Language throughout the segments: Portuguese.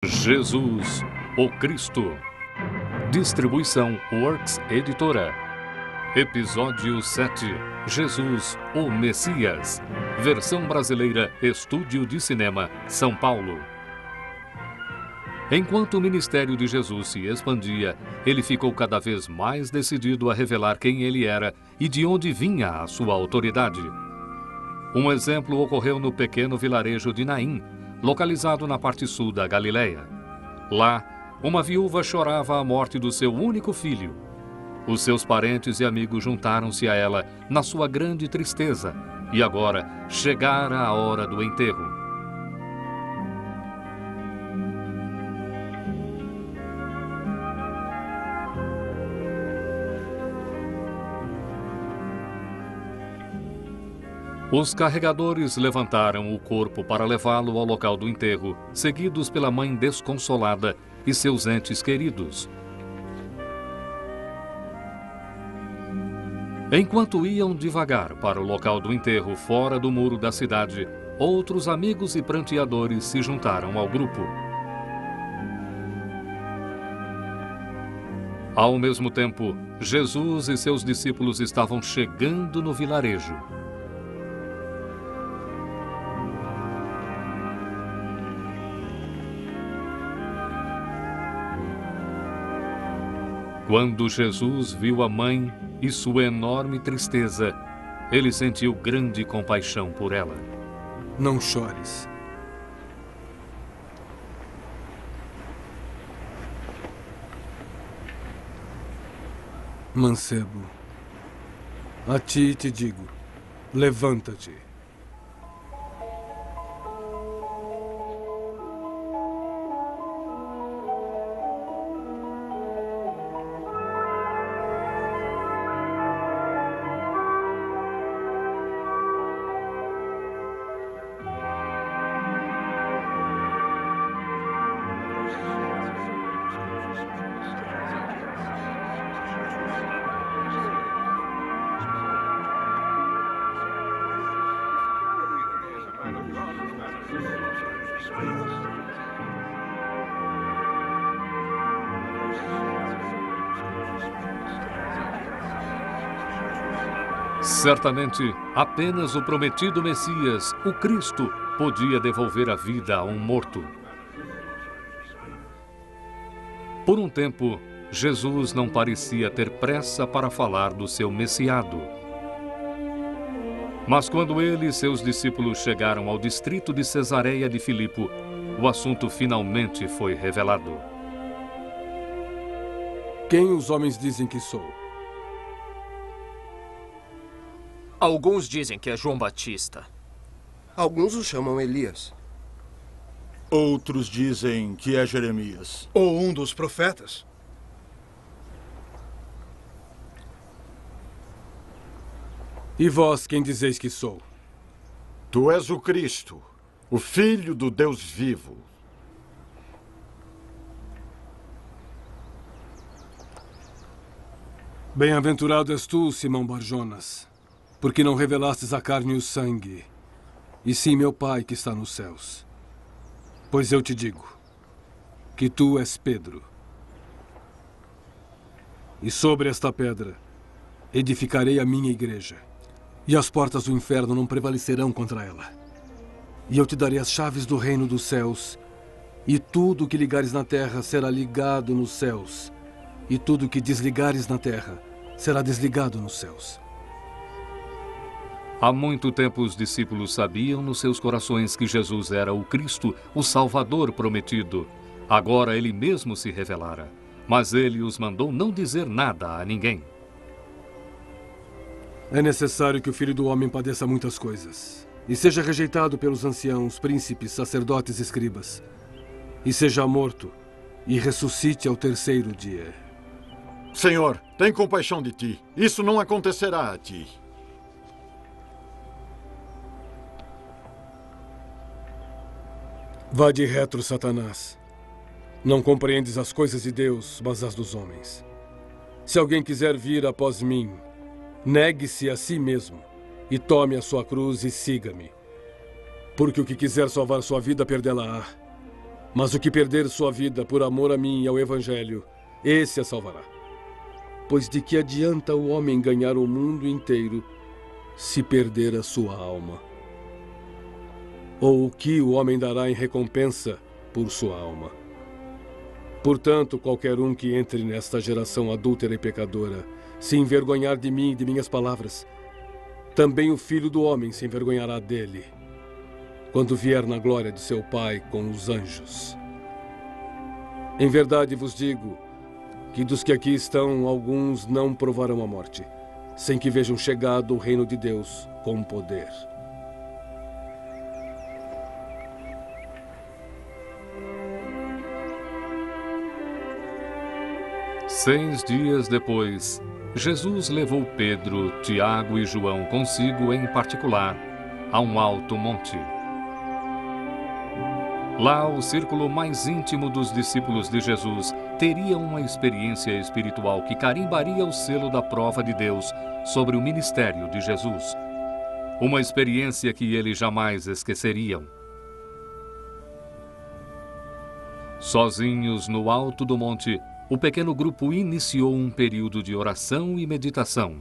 Jesus, o Cristo. Distribuição Works Editora. Episódio 7. Jesus, o Messias. Versão brasileira, Estúdio de Cinema, São Paulo. Enquanto o ministério de Jesus se expandia, ele ficou cada vez mais decidido a revelar quem ele era e de onde vinha a sua autoridade. Um exemplo ocorreu no pequeno vilarejo de Naim, localizado na parte sul da Galileia. Lá, uma viúva chorava a morte do seu único filho. Os seus parentes e amigos juntaram-se a ela na sua grande tristeza, e agora chegara a hora do enterro. Os carregadores levantaram o corpo para levá-lo ao local do enterro, seguidos pela mãe desconsolada e seus entes queridos. Enquanto iam devagar para o local do enterro fora do muro da cidade, outros amigos e pranteadores se juntaram ao grupo. Ao mesmo tempo, Jesus e seus discípulos estavam chegando no vilarejo. Quando Jesus viu a mãe e sua enorme tristeza, ele sentiu grande compaixão por ela. Não chores. Mancebo, a ti te digo, levanta-te. Certamente, apenas o prometido Messias, o Cristo, podia devolver a vida a um morto. Por um tempo, Jesus não parecia ter pressa para falar do seu messiado. Mas quando ele e seus discípulos chegaram ao distrito de Cesareia de Filipe, o assunto finalmente foi revelado. Quem os homens dizem que sou? Alguns dizem que é João Batista. Alguns o chamam Elias. Outros dizem que é Jeremias. Ou um dos profetas. E vós, quem dizeis que sou? Tu és o Cristo, o Filho do Deus vivo. Bem-aventurado és tu, Simão Barjonas, porque não revelastes a carne e o sangue, e sim meu Pai que está nos céus. Pois eu te digo que tu és Pedro, e sobre esta pedra edificarei a minha igreja, e as portas do inferno não prevalecerão contra ela. E eu te darei as chaves do reino dos céus, e tudo o que ligares na terra será ligado nos céus, e tudo o que desligares na terra será desligado nos céus. Há muito tempo os discípulos sabiam nos seus corações que Jesus era o Cristo, o Salvador prometido. Agora ele mesmo se revelara, mas ele os mandou não dizer nada a ninguém. É necessário que o Filho do Homem padeça muitas coisas, e seja rejeitado pelos anciãos, príncipes, sacerdotes e escribas, e seja morto, e ressuscite ao terceiro dia. Senhor, tem compaixão de ti. Isso não acontecerá a ti. Vá de retro, Satanás. Não compreendes as coisas de Deus, mas as dos homens. Se alguém quiser vir após mim, negue-se a si mesmo e tome a sua cruz e siga-me. Porque o que quiser salvar sua vida, perdê-la-á. Mas o que perder sua vida por amor a mim e ao Evangelho, esse a salvará. Pois de que adianta o homem ganhar o mundo inteiro se perder a sua alma? Ou o que o homem dará em recompensa por sua alma? Portanto, qualquer um que entre nesta geração adúltera e pecadora se envergonhar de mim e de minhas palavras, também o Filho do Homem se envergonhará dele, quando vier na glória de seu Pai com os anjos. Em verdade vos digo que dos que aqui estão, alguns não provarão a morte, sem que vejam chegado o reino de Deus com poder. Seis dias depois, Jesus levou Pedro, Tiago e João consigo em particular a um alto monte. Lá, o círculo mais íntimo dos discípulos de Jesus teria uma experiência espiritual que carimbaria o selo da prova de Deus sobre o ministério de Jesus. Uma experiência que eles jamais esqueceriam. Sozinhos no alto do monte, o pequeno grupo iniciou um período de oração e meditação.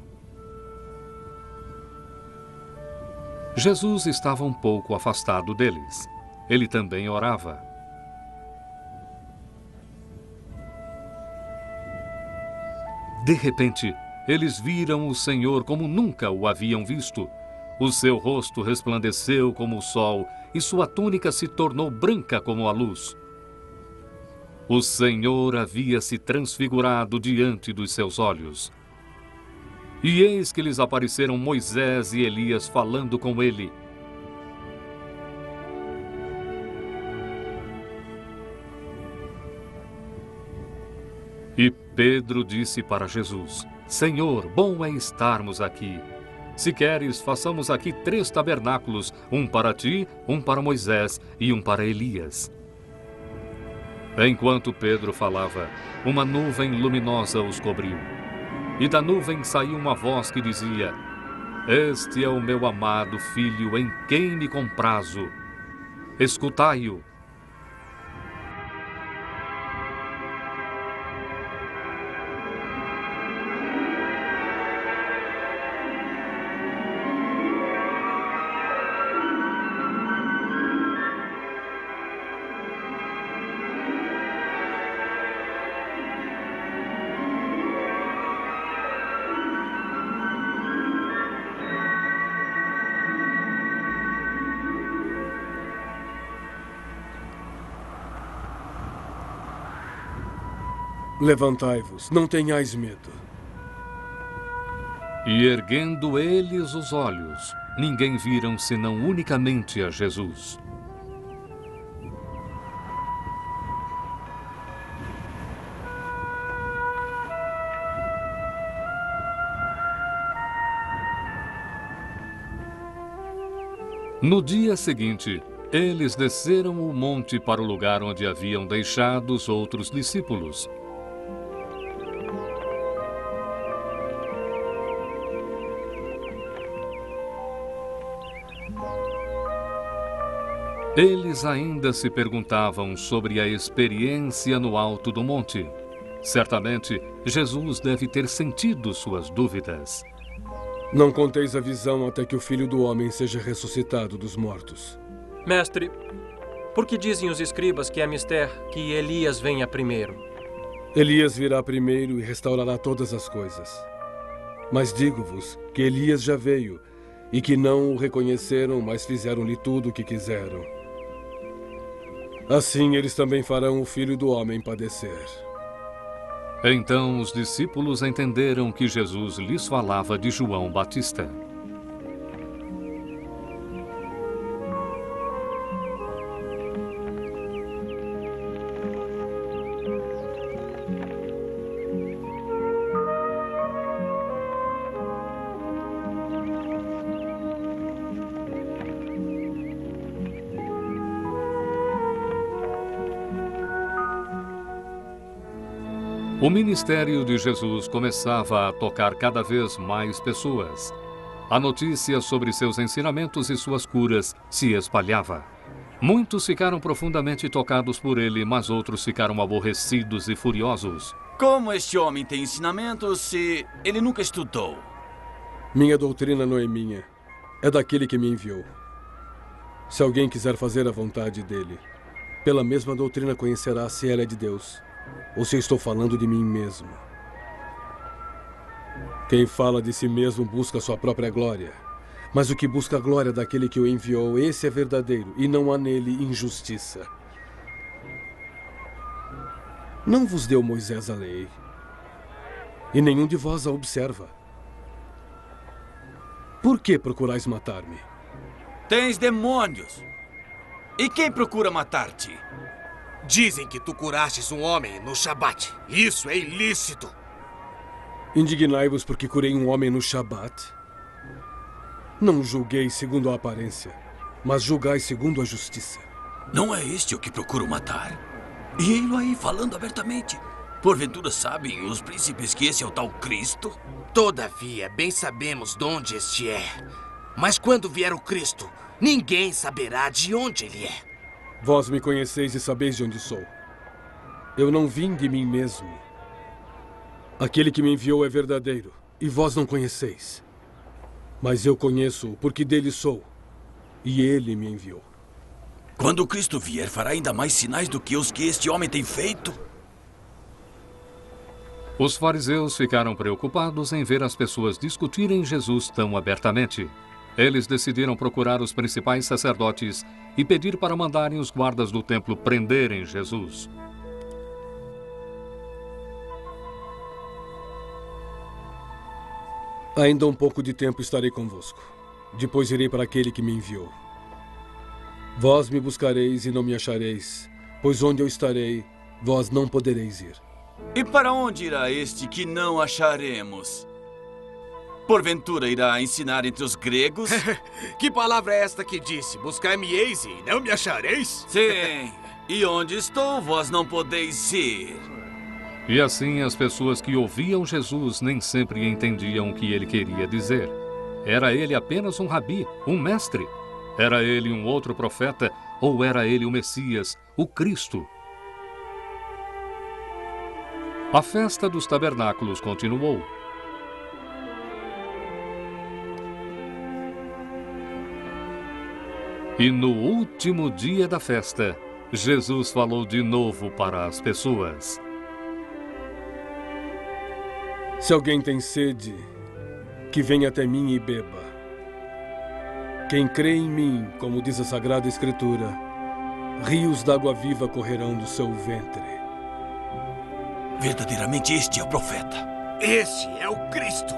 Jesus estava um pouco afastado deles. Ele também orava. De repente, eles viram o Senhor como nunca o haviam visto. O seu rosto resplandeceu como o sol e sua túnica se tornou branca como a luz. O Senhor havia se transfigurado diante dos seus olhos. E eis que lhes apareceram Moisés e Elias falando com ele. E Pedro disse para Jesus: Senhor, bom é estarmos aqui. Se queres, façamos aqui 3 tabernáculos, um para ti, um para Moisés e um para Elias. Enquanto Pedro falava, uma nuvem luminosa os cobriu. E da nuvem saiu uma voz que dizia: Este é o meu amado filho, em quem me comprazo. Escutai-o. Levantai-vos, não tenhais medo. E erguendo eles os olhos, ninguém viram senão unicamente a Jesus. No dia seguinte, eles desceram o monte para o lugar onde haviam deixado os outros discípulos. Eles ainda se perguntavam sobre a experiência no alto do monte. Certamente, Jesus deve ter sentido suas dúvidas. Não conteis a visão até que o Filho do Homem seja ressuscitado dos mortos. Mestre, por que dizem os escribas que é mister que Elias venha primeiro? Elias virá primeiro e restaurará todas as coisas. Mas digo-vos que Elias já veio e que não o reconheceram, mas fizeram-lhe tudo o que quiseram. Assim eles também farão o Filho do Homem padecer. Então os discípulos entenderam que Jesus lhes falava de João Batista. O ministério de Jesus começava a tocar cada vez mais pessoas. A notícia sobre seus ensinamentos e suas curas se espalhava. Muitos ficaram profundamente tocados por ele, mas outros ficaram aborrecidos e furiosos. Como este homem tem ensinamento se ele nunca estudou? Minha doutrina não é minha, é daquele que me enviou. Se alguém quiser fazer a vontade dele, pela mesma doutrina conhecerá se ela é de Deus, ou se eu estou falando de mim mesmo. Quem fala de si mesmo busca sua própria glória. Mas o que busca a glória daquele que o enviou, esse é verdadeiro, e não há nele injustiça. Não vos deu Moisés a lei, e nenhum de vós a observa. Por que procurais matar-me? Tens demônios. E quem procura matar-te? Dizem que tu curastes um homem no Shabat. Isso é ilícito. Indignai-vos porque curei um homem no Shabat. Não julguei segundo a aparência, mas julgai segundo a justiça. Não é este o que procuro matar. E ele aí falando abertamente. Porventura sabem os príncipes que esse é o tal Cristo? Todavia, bem sabemos de onde este é. Mas quando vier o Cristo, ninguém saberá de onde ele é. Vós me conheceis e sabeis de onde sou. Eu não vim de mim mesmo. Aquele que me enviou é verdadeiro, e vós não conheceis. Mas eu conheço-o porque dele sou, e ele me enviou. Quando o Cristo vier, fará ainda mais sinais do que os que este homem tem feito? Os fariseus ficaram preocupados em ver as pessoas discutirem Jesus tão abertamente. Eles decidiram procurar os principais sacerdotes e pedir para mandarem os guardas do templo prenderem Jesus. Ainda um pouco de tempo estarei convosco. Depois irei para aquele que me enviou. Vós me buscareis e não me achareis, pois onde eu estarei, vós não podereis ir. E para onde irá este que não acharemos? Porventura irá ensinar entre os gregos? Que palavra é esta que disse? Buscar-me-eis e não me achareis? Sim. E onde estou, vós não podeis ir. E assim as pessoas que ouviam Jesus nem sempre entendiam o que ele queria dizer. Era ele apenas um rabi, um mestre? Era ele um outro profeta? Ou era ele o Messias, o Cristo? A festa dos tabernáculos continuou. E no último dia da festa, Jesus falou de novo para as pessoas. Se alguém tem sede, que venha até mim e beba. Quem crê em mim, como diz a Sagrada Escritura, rios d'água viva correrão do seu ventre. Verdadeiramente este é o profeta. Este é o Cristo.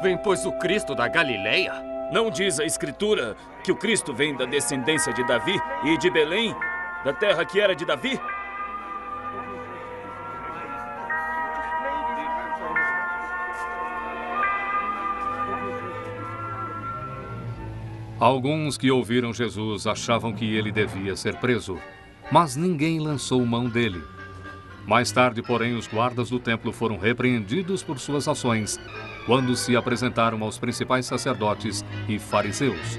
Vem, pois, o Cristo da Galileia? Não diz a Escritura que o Cristo vem da descendência de Davi e de Belém, da terra que era de Davi? Alguns que ouviram Jesus achavam que ele devia ser preso, mas ninguém lançou mão dele. Mais tarde, porém, os guardas do templo foram repreendidos por suas ações, quando se apresentaram aos principais sacerdotes e fariseus.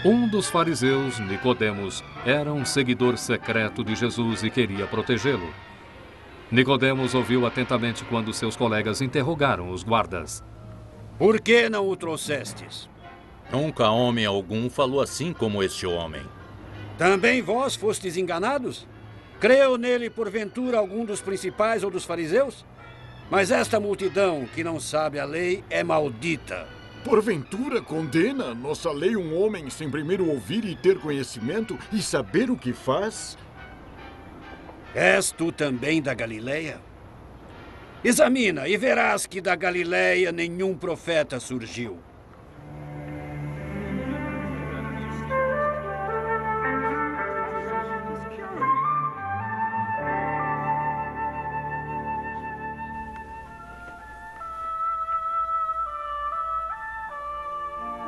Um dos fariseus, Nicodemos, era um seguidor secreto de Jesus e queria protegê-lo. Nicodemos ouviu atentamente quando seus colegas interrogaram os guardas. Por que não o trouxestes? Nunca homem algum falou assim como este homem. Também vós fostes enganados? Creu nele porventura algum dos principais ou dos fariseus? Mas esta multidão que não sabe a lei é maldita. Porventura condena nossa lei um homem sem primeiro ouvir e ter conhecimento e saber o que faz? És tu também da Galileia? Examina e verás que da Galileia nenhum profeta surgiu.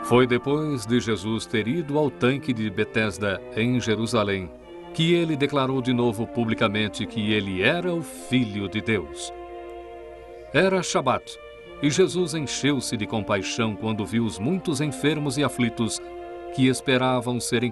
Foi depois de Jesus ter ido ao tanque de Betesda, em Jerusalém, que ele declarou de novo publicamente que ele era o Filho de Deus. Era Shabat, E Jesus encheu-se de compaixão quando viu os muitos enfermos e aflitos que esperavam serem